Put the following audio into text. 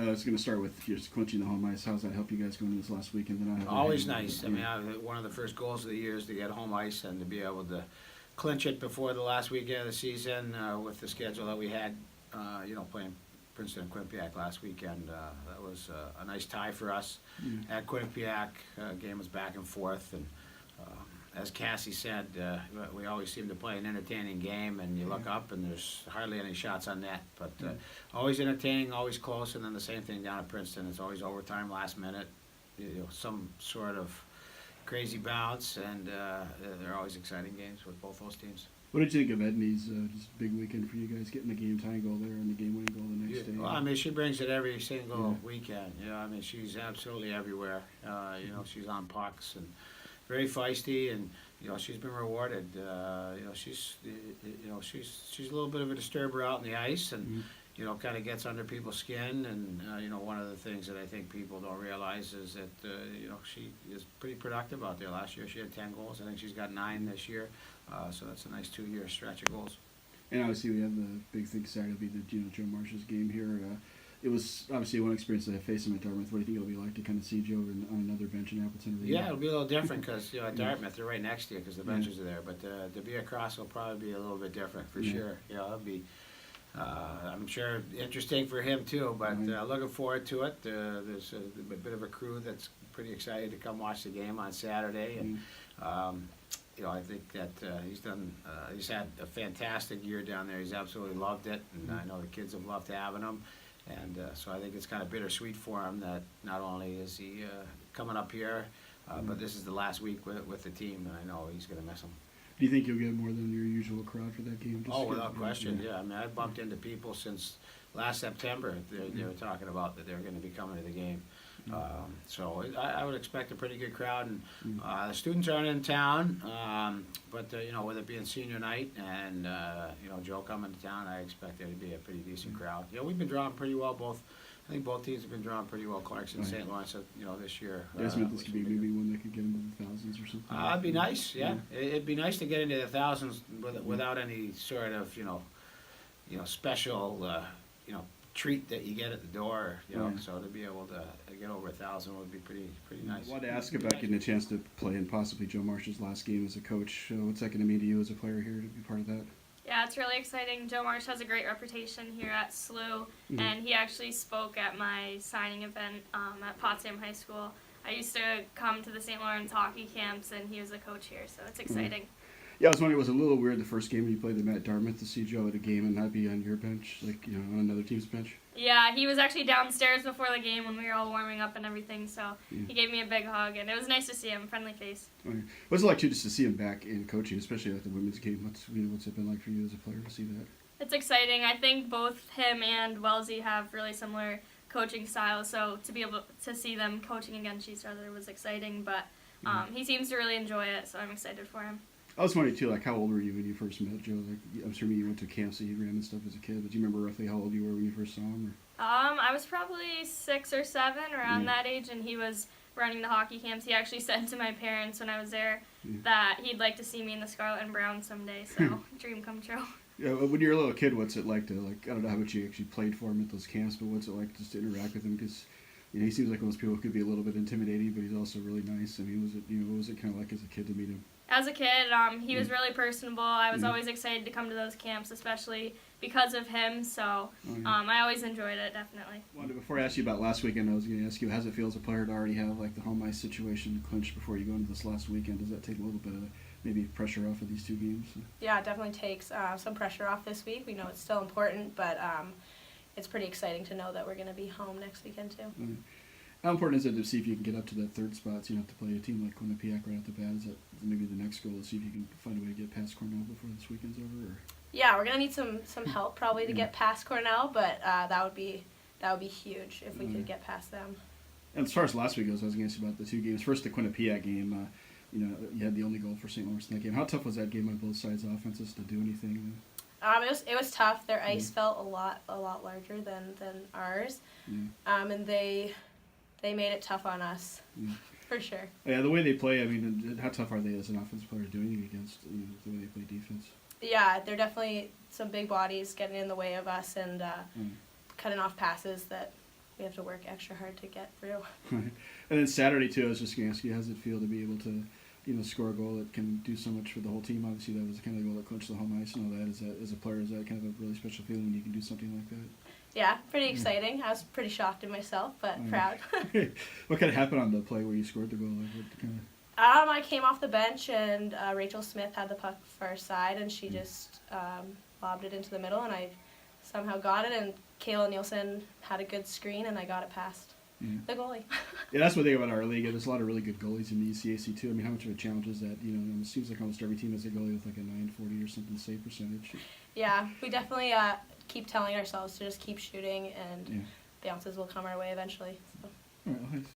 I was going to start with just clinching the home ice. How's that help you guys going into this last weekend? Always nice. I mean, one of the first goals of the year is to get home ice and to be able to clinch it before the last weekend of the season with the schedule that we had, playing Princeton and Quinnipiac last weekend. That was a nice tie for us. At Quinnipiac, game was back and forth, and as Cassie said, we always seem to play an entertaining game, and you look up and there's hardly any shots on net, but always entertaining, always close. And then the same thing down at Princeton. It's always overtime, last minute, some sort of crazy bounce, and they're always exciting games with both those teams. What did you think of Edney's just big weekend for you guys, getting the game-tying goal there and the game-winning goal the next day? Well, I mean, she brings it every single weekend. I mean, she's absolutely everywhere. She's on pucks and very feisty, and she's been rewarded. She's a little bit of a disturber out in the ice, and kind of gets under people's skin. And one of the things that I think people don't realize is that she is pretty productive out there. Last year she had 10 goals. I think she's got 9 this year. So that's a nice 2-year stretch of goals. And obviously we have the big thing Saturday will be the Joe Marsh's game here. It was obviously one experience to face him at Dartmouth. What do you think it'll be like to kind of see Joe on another bench in Appleton? Yeah, it'll be a little different because at Dartmouth they're right next to you because the benches are there. But to be across will probably be a little bit different for sure. It'll be, I'm sure, interesting for him too. But looking forward to it. There's a bit of a crew that's pretty excited to come watch the game on Saturday, and I think that he's had a fantastic year down there. He's absolutely loved it, and I know the kids have loved having him. And so I think it's kind of bittersweet for him that not only is he coming up here, but this is the last week with the team, and I know he's going to miss him. Do you think you'll get more than your usual crowd for that game? Without question, yeah. I mean, I've bumped into people since last September. They were talking about that they're going to be coming to the game. So I would expect a pretty good crowd, and the students aren't in town, but with it being senior night and Joe coming to town, I expect there to be a pretty decent crowd. We've been drawing pretty well. I think both teams have been drawing pretty well. Clarkson, St. Lawrence, this year. I guess this could be maybe one that could get into the thousands or something. It'd be nice, yeah. It'd be nice to get into the thousands without any sort of special treat that you get at the door, so to be able to get over 1,000 would be pretty nice. I wanted to ask about getting a chance to play in possibly Joe Marsh's last game as a coach. What's that going to mean to you as a player here to be part of that? Yeah, it's really exciting. Joe Marsh has a great reputation here at SLU, and he actually spoke at my signing event at Potsdam High School. I used to come to the St. Lawrence hockey camps, and he was a coach here, so it's exciting. Yeah, I was wondering, was it a little weird the first game when you played them at Dartmouth to see Joe at a game and not be on your bench, on another team's bench? Yeah, he was actually downstairs before the game when we were all warming up and everything, so he gave me a big hug, and it was nice to see him, friendly face. Okay. What's it like, too, just to see him back in coaching, especially at the women's game? What's it been like for you as a player to see that? It's exciting. I think both him and Wellesley have really similar coaching styles, so to be able to see them coaching against each other was exciting, but he seems to really enjoy it, so I'm excited for him. I was wondering, too, how old were you when you first met Joe? I'm sure you went to camps and you ran and stuff as a kid, but do you remember roughly how old you were when you first saw him? I was probably 6 or 7, around that age, and he was running the hockey camps. He actually said to my parents when I was there that he'd like to see me in the Scarlet and Brown someday, so dream come true. Yeah, when you're a little kid, what's it like to, I don't know how much you actually played for him at those camps, but what's it like just to interact with him? Because, he seems like most people could be a little bit intimidating, but he's also really nice. I mean, what was it kind of like as a kid to meet him? As a kid, he was really personable. I was always excited to come to those camps, especially because of him, so I always enjoyed it, definitely. Before I ask you about last weekend, I was going to ask you, how does it feel as a player to already have the home ice situation clinched before you go into this last weekend? Does that take a little bit of maybe pressure off of these two games? Yeah, it definitely takes some pressure off this week. We know it's still important, but it's pretty exciting to know that we're going to be home next weekend too. How important is it to see if you can get up to that third spot, so you don't have to play a team like Quinnipiac right off the bat? Is that maybe the next goal, to see if you can find a way to get past Cornell before this weekend's over? Or? Yeah, we're gonna need some help probably to get past Cornell, but that would be huge if we could get past them. And as far as last week goes, I was going to ask you about the two games. First, the Quinnipiac game. You had the only goal for St. Lawrence in that game. How tough was that game on both sides' offenses to do anything? It was tough. Their ice felt a lot larger than ours, and they made it tough on us, for sure. Yeah, the way they play, I mean, how tough are they as an offensive player doing against the way they play defense? Yeah, they're definitely some big bodies getting in the way of us and cutting off passes that we have to work extra hard to get through. Right. And then Saturday too, I was just going to ask you, how does it feel to be able to, score a goal that can do so much for the whole team? Obviously, that was kind of the goal that clinched the home ice and all that. Is that, as a player, is that kind of a really special feeling when you can do something like that? Yeah, pretty exciting. I was pretty shocked in myself, but proud. What kind of happened on the play where you scored the goal? Like, what kind of... I came off the bench and Rachel Smith had the puck for our side, and she just lobbed it into the middle, and I somehow got it, and Kayla Nielsen had a good screen, and I got it past the goalie. Yeah, that's one thing about our league. There's a lot of really good goalies in the ECAC too. I mean, how much of a challenge is that? It seems like almost every team has a goalie with like a 940 or something save percentage. Yeah, we definitely keep telling ourselves to just keep shooting, and bounces will come our way eventually. So. All right, well,